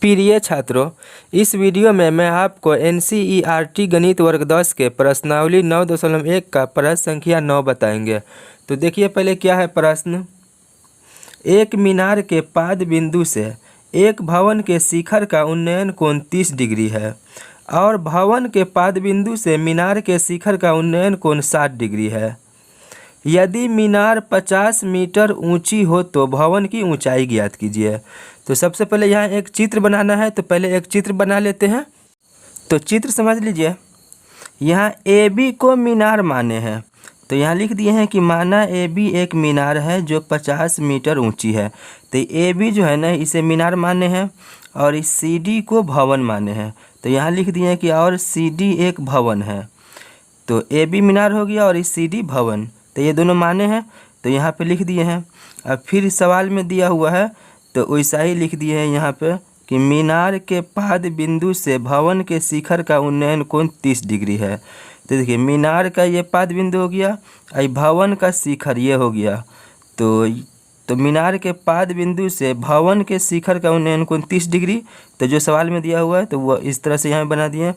प्रिय छात्रों, इस वीडियो में मैं आपको NCERT गणित वर्ग 10 के प्रश्नावली 9.1 का प्रश्न संख्या 9 बताएंगे। तो देखिए पहले क्या है प्रश्न। एक मीनार के पाद बिंदु से एक भवन के शिखर का उन्नयन कोण 30 डिग्री है और भवन के पाद बिंदु से मीनार के शिखर का उन्नयन कोण 60 डिग्री है। यदि मीनार 50 मीटर ऊंची हो तो भवन की ऊंचाई ज्ञात कीजिए। तो सबसे पहले यहाँ एक चित्र बनाना है, तो पहले एक चित्र बना लेते हैं। तो चित्र समझ लीजिए, यहाँ AB को मीनार माने हैं, तो यहाँ लिख दिए हैं कि माना AB एक मीनार है जो 50 मीटर ऊंची है। तो AB जो है ना, इसे मीनार माने हैं और इस CD को भवन माने हैं। तो यहाँ लिख दिए हैं कि और CD एक भवन है। तो AB मीनार हो गया और इस CD भवन, तो ये दोनों माने हैं, तो यहाँ पे लिख दिए हैं। अब फिर सवाल में दिया हुआ है तो वैसा ही लिख दिए हैं यहाँ पे कि मीनार के पाद बिंदु से भवन के शिखर का उन्नयन कोण 30 डिग्री है। तो देखिए मीनार का ये पाद बिंदु हो गया और भवन का शिखर ये हो गया। तो मीनार के पाद बिंदु से भवन के शिखर का उन्नयन कोण 30 डिग्री, तो जो सवाल में दिया हुआ है तो वो इस तरह से यहाँ बना दिए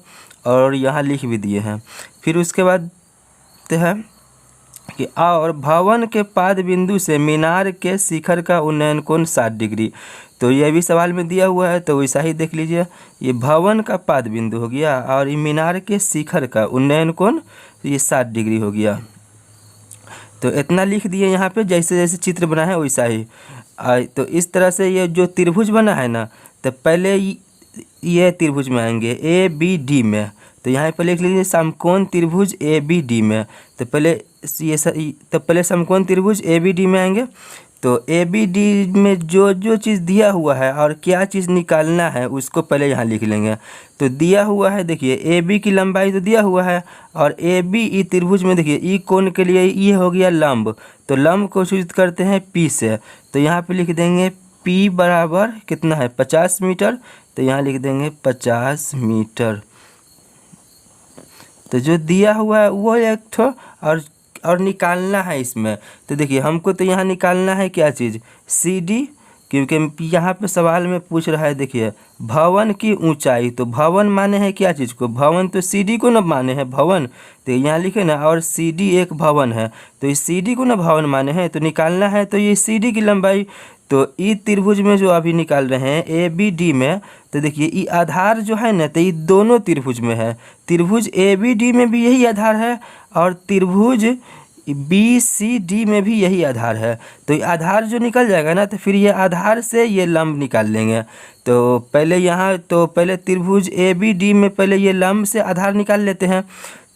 और यहाँ लिख भी दिए हैं। फिर उसके बाद है कि और भवन के पाद बिंदु से मीनार के शिखर का उन्नयन कोण 60 डिग्री। तो यह भी सवाल में दिया हुआ है, तो वैसा ही देख लीजिए, ये भवन का पाद बिंदु हो गया और ये मीनार के शिखर का उन्नयन कोण ये 60 डिग्री हो गया। तो इतना लिख दिए यहाँ पे, जैसे जैसे चित्र बना है वैसा ही। तो इस तरह से ये जो त्रिभुज बना है ना, तो पहले ये त्रिभुज में आएंगे ABD में। तो यहाँ पे लिख लीजिए समकोण त्रिभुज ABD में। तो पहले समकोण त्रिभुज ABD में आएंगे। तो ABD में जो जो चीज़ दिया हुआ है और क्या चीज़ निकालना है उसको पहले यहाँ लिख लेंगे। तो दिया हुआ है, देखिए AB की लंबाई तो दिया हुआ है और AB त्रिभुज में देखिए ई कोण के लिए ये हो गया लंब। तो लंब को सूचित करते हैं P से। तो यहाँ पे लिख देंगे P बराबर कितना है 50 मीटर। तो यहाँ लिख देंगे 50 मीटर। तो जो दिया हुआ है वो एक ठो और निकालना है इसमें। तो देखिए हमको तो यहाँ निकालना है क्या चीज़ CD, क्योंकि यहाँ पे सवाल में पूछ रहा है देखिए भवन की ऊंचाई। तो भवन माने हैं क्या चीज़ को, भवन तो CD को ना माने हैं भवन। तो यहाँ लिखे ना और CD एक भवन है, तो इस CD को ना भवन माने हैं, तो निकालना है तो ये CD की लंबाई। तो ई त्रिभुज में जो अभी निकाल रहे हैं ABD में, तो देखिए ई आधार जो है ना, तो ये दोनों त्रिभुज में है। त्रिभुज ABD में भी यही आधार है और त्रिभुज BCD में भी यही आधार है। तो ये आधार जो निकल जाएगा ना, तो फिर ये आधार से ये लंब निकाल लेंगे। तो पहले यहाँ पहले त्रिभुज ABD में पहले ये लंब से आधार निकाल लेते हैं।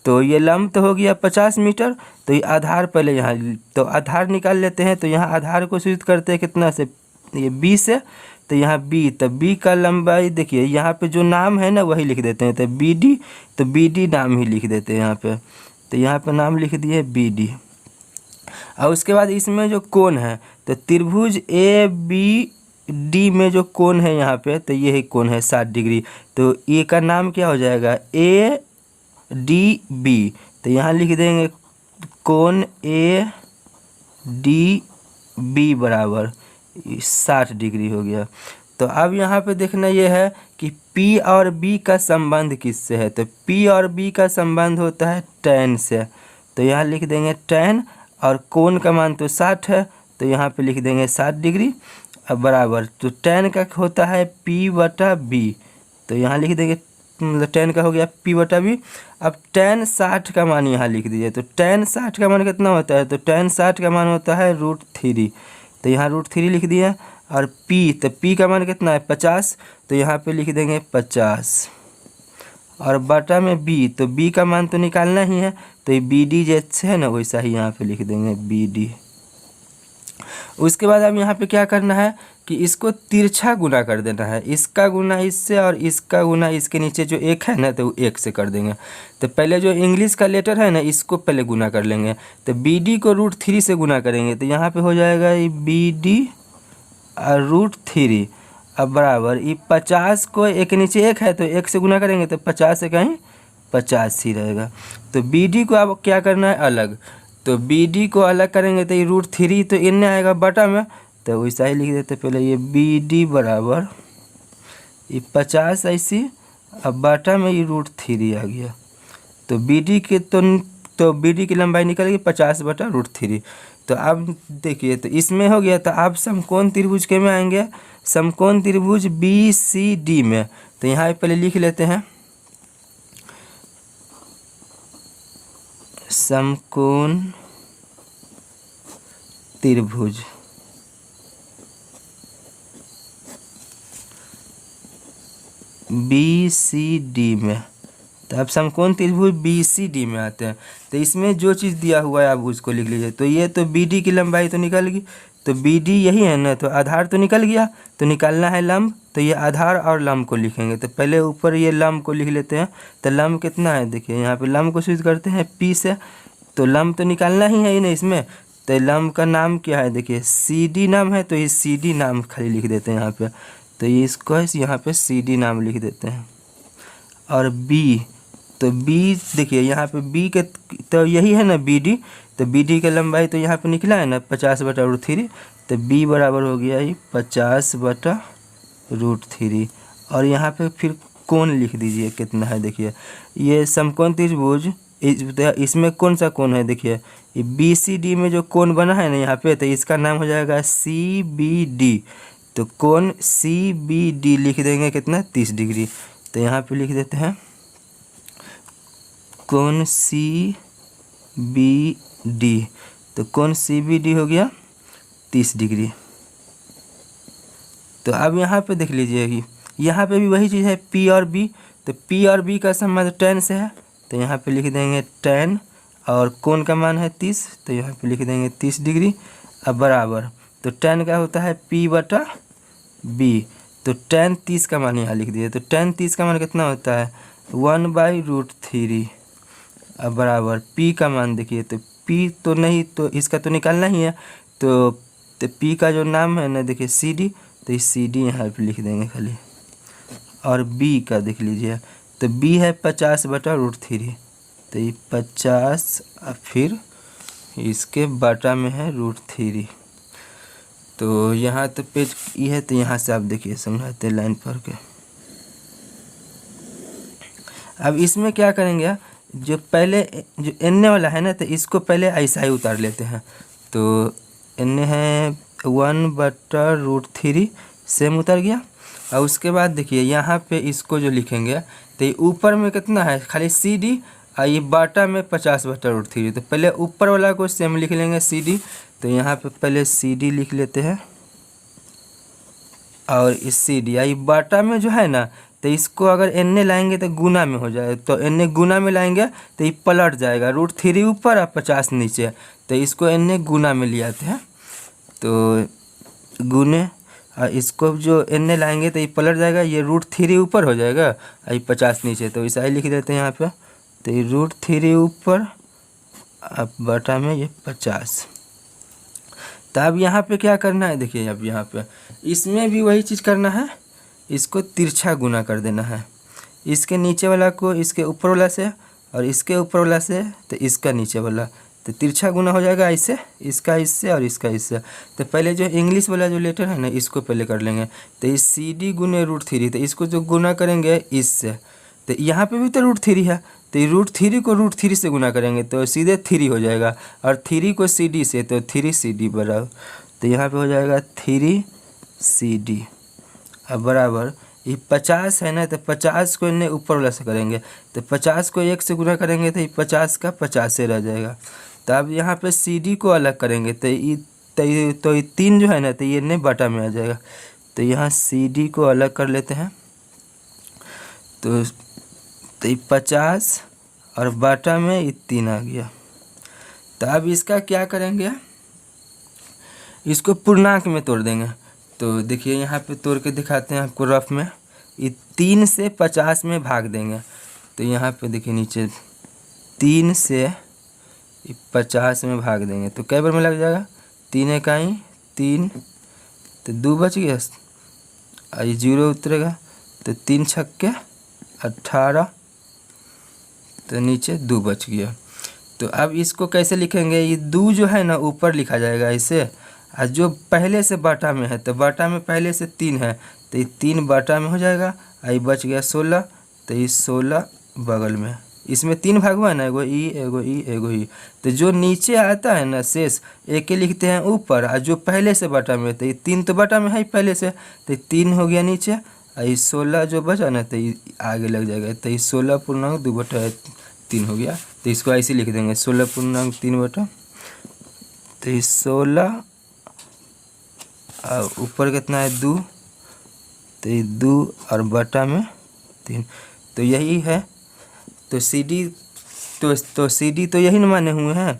तो ये लंब तो हो गया 50 मीटर। तो ये आधार पहले यहाँ तो आधार निकाल लेते हैं। तो यहाँ आधार को सूचित करते हैं कितना से, ये B से। तो यहाँ B, तो B का लंबाई देखिए यहाँ पे जो नाम है ना वही लिख देते हैं। तो BD, तो BD नाम ही लिख देते हैं यहाँ पे। तो यहाँ पे नाम लिख दिए BD। और उसके बाद इसमें जो कोण है, तो त्रिभुज ABD में जो कोण है यहाँ पे, तो यही कोण है 60 डिग्री। तो ये का नाम क्या हो जाएगा ADB। तो यहाँ लिख देंगे कोण ADB बराबर 60 डिग्री हो गया। तो अब यहाँ पे देखना ये है कि P और B का संबंध किससे है। तो P और B का संबंध होता है tan से। तो यहाँ लिख देंगे tan और कोण का मान तो 60 है, तो यहाँ पे लिख देंगे 60 डिग्री। अब बराबर तो tan का होता है P/B। तो यहाँ लिख देंगे मतलब tan का हो गया P/B। अब tan 60 का मान यहाँ लिख दीजिए। तो tan 60 का मान कितना होता है, तो tan 60 का मान होता है √3। तो यहाँ √3 लिख दिया। और P, तो P का मान कितना है 50। तो यहाँ पे लिख देंगे 50 और बटा में B, तो B का मान तो निकालना ही है। तो ये BD जैसे है ना वैसा ही यहाँ पे लिख देंगे BD। उसके बाद अब यहाँ पे क्या करना है कि इसको तिरछा गुना कर देना है, इसका गुना इससे और इसका गुना इसके नीचे जो एक है ना, तो 1 से कर देंगे। तो पहले जो इंग्लिश का लेटर है ना इसको पहले गुना कर लेंगे। तो BD को √3 से गुना करेंगे। तो यहाँ पे हो जाएगा ये BD और √3। अब बराबर ये 50 को एक नीचे 1 है, तो 1 से गुना करेंगे तो 50 से कहीं 50 ही रहेगा। तो BD को अब क्या करना है अलग। तो BD को अलग करेंगे तो ये √3 तो इनने आएगा बटा में। तो वैसा ही लिख देते पहले ये BD बराबर ये 50 ऐसी, अब बाटा में ये √3 आ गया। तो BD के तो BD की लंबाई निकल गई 50/√3। तो अब देखिए, तो इसमें हो गया। तो आप समकोण त्रिभुज के में आएंगे, समकोण त्रिभुज BCD में। तो यहाँ पहले लिख लेते हैं, समकोण त्रिभुज BCD में। तो अब समकोण त्रिभुज BCD में आते हैं। तो इसमें जो चीज़ दिया हुआ है आप उसको लिख लीजिए। तो ये तो BD की लंबाई तो निकल गई, तो BD यही है ना, तो आधार तो निकल गया। तो निकालना है लंब, तो ये आधार और लंब को लिखेंगे। तो पहले ऊपर ये लंब को लिख लेते हैं। तो लंब कितना है, देखिए यहाँ पे लंब को सूचित करते हैं P से। तो लंब तो निकालना ही है ही नहीं इसमें। तो लंब का नाम क्या है, देखिए CD नाम है। तो ये CD नाम खाली लिख देते हैं यहाँ पे। तो ये इसको यहाँ पे CD नाम लिख देते हैं। और B, तो B देखिए यहाँ पे B के तो यही है ना BD। तो BD की लंबाई तो यहाँ पे निकला है ना 50/√3। तो B बराबर हो गया ही 50/√3। और यहाँ पे फिर कोण लिख दीजिए कितना है। देखिए ये समकोण त्रिभुज, इसमें कौन सा कोण है, देखिए ये BCD में जो कोण बना है ना यहाँ पे, तो इसका नाम हो जाएगा CBD। तो कोण CBD लिख देंगे कितना, 30 डिग्री। तो यहाँ पे लिख देते हैं कोण CBD। तो कोण CBD हो गया 30 डिग्री। तो अब यहाँ पे देख लीजिए कि यहाँ पे भी वही चीज़ है P और B। तो P और B का संबंध tan से है। तो यहाँ पे लिख देंगे tan, और कोण का मान है 30। तो यहाँ पे लिख देंगे 30 डिग्री। अब बराबर, तो tan का होता है P/B। तो tan 30 का मान यहाँ लिख दिए। तो tan 30 का मान कितना होता है 1/√3। अब बराबर P का मान देखिए, तो P तो नहीं, तो इसका तो निकालना ही है। तो P का जो नाम है ना, देखिए CD। तो ये CD यहाँ पे लिख देंगे खाली। और B का देख लीजिए, तो B है 50/√3। तो ये 50, फिर इसके बाटा में है √3। तो यहाँ तो पेज ये है। तो यहाँ से आप देखिए समझाते लाइन पर के। अब इसमें क्या करेंगे, जो पहले जो n वाला है ना, तो इसको पहले ऐसा ही उतार लेते हैं। तो n है 1/√3, सेम उतर गया। और उसके बाद देखिए यहाँ पे इसको जो लिखेंगे, तो ये ऊपर में कितना है खाली CD, और ये बाटा में 50/√3। तो पहले ऊपर वाला को सेम लिख लेंगे CD। तो यहाँ पे पहले CD लिख लेते हैं, और इस CD या ये बाटा में जो है ना, तो इसको अगर n लाएंगे तो गुना में हो जाए। तो n गुना में लाएंगे तो ये पलट जाएगा, √3 ऊपर और 50 नीचे। तो इसको n गुना में ले आते हैं। तो गुने, और इसको जो n लाएंगे तो ये पलट जाएगा, ये √3 ऊपर हो जाएगा और ये 50 नीचे। तो ऐसा ही लिख देते हैं यहाँ पे। तो ये √3 ऊपर, अब बटा में ये 50। तो अब यहाँ पे क्या करना है, देखिए अब यहाँ पे इसमें भी वही चीज़ करना है। इसको तिरछा गुना कर देना है, इसके नीचे वाला को इसके ऊपर वाला से, और इसके ऊपर वाला से तो इसका नीचे वाला। तो तिरछा गुना हो जाएगा ऐसे, इसका इससे और इसका इससे। तो पहले जो इंग्लिश वाला जो लेटर है ना, इसको पहले कर लेंगे। तो इस CD गुने √3, तो इसको जो गुना करेंगे इससे, तो यहाँ पे भी तो √3 है। तो √3 को √3 से गुना करेंगे तो सीधे 3 हो जाएगा, और 3 को CD से, तो 3CD बराबर। तो यहाँ पे हो जाएगा 3CD। अब बराबर ये 50 है ना, तो 50 को इन्हें ऊपर वाला से करेंगे। तो 50 को 1 से गुना करेंगे तो ये 50 का 50 से रह जाएगा। तो अब यहाँ पे CD को अलग करेंगे, तो ये 3 जो है ना, तो ये इन्हें बटा में आ जाएगा। तो यहाँ CD को अलग कर लेते हैं। तो ये 50 और बाटा में ये 3 आ गया। तो अब इसका क्या करेंगे, इसको पूर्णांक में तोड़ देंगे। तो देखिए यहाँ पे तोड़ के दिखाते हैं आपको रफ में। ये 3 से 50 में भाग देंगे। तो यहाँ पे देखिए नीचे 3 से 50 में भाग देंगे तो कै बार में लग जाएगा, 3 इकाई 3, तो 2 बच गया, और ये 0 उतरेगा। तो 3 छक्के 18, तो नीचे 2 बच गया। तो अब इसको कैसे लिखेंगे, ये 2 जो है ना ऊपर लिखा जाएगा ऐसे, और जो पहले से बाटा में है, तो बाटा में पहले से 3 है, तो तो ये 3 बटा में हो जाएगा। आई बच गया 16, तो ये 16 बगल में, इसमें 3 भाग हुआ ना, एगो ई एगो ई एगो ई। तो जो नीचे आता है ना शेष, एक के लिखते हैं ऊपर, और जो पहले से बटा में, तो ये 3 तो बटा में है पहले से, तो ये 3 हो गया नीचे, और ये 16 जो बचा ना, तो ये आगे लग जाएगा। तो ये 16.2/3 हो गया। तो इसको ऐसे लिख देंगे 16.3/, तो ये 16 और ऊपर कितना है 2, तो ये 2 और बटा में 3, तो यही है। तो CD तो CD तो यही न माने हुए हैं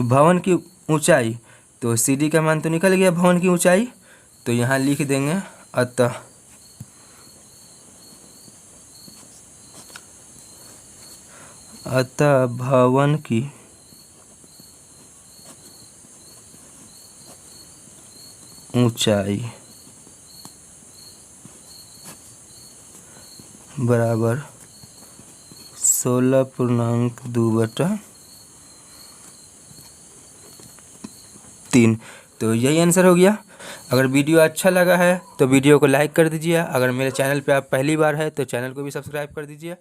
भवन की ऊंचाई। तो CD का मान तो निकल गया भवन की ऊंचाई। तो यहाँ लिख देंगे अतः भवन की ऊंचाई बराबर 16.2/3। तो यही आंसर हो गया। अगर वीडियो अच्छा लगा है तो वीडियो को लाइक कर दीजिए। अगर मेरे चैनल पे आप पहली बार है तो चैनल को भी सब्सक्राइब कर दीजिए।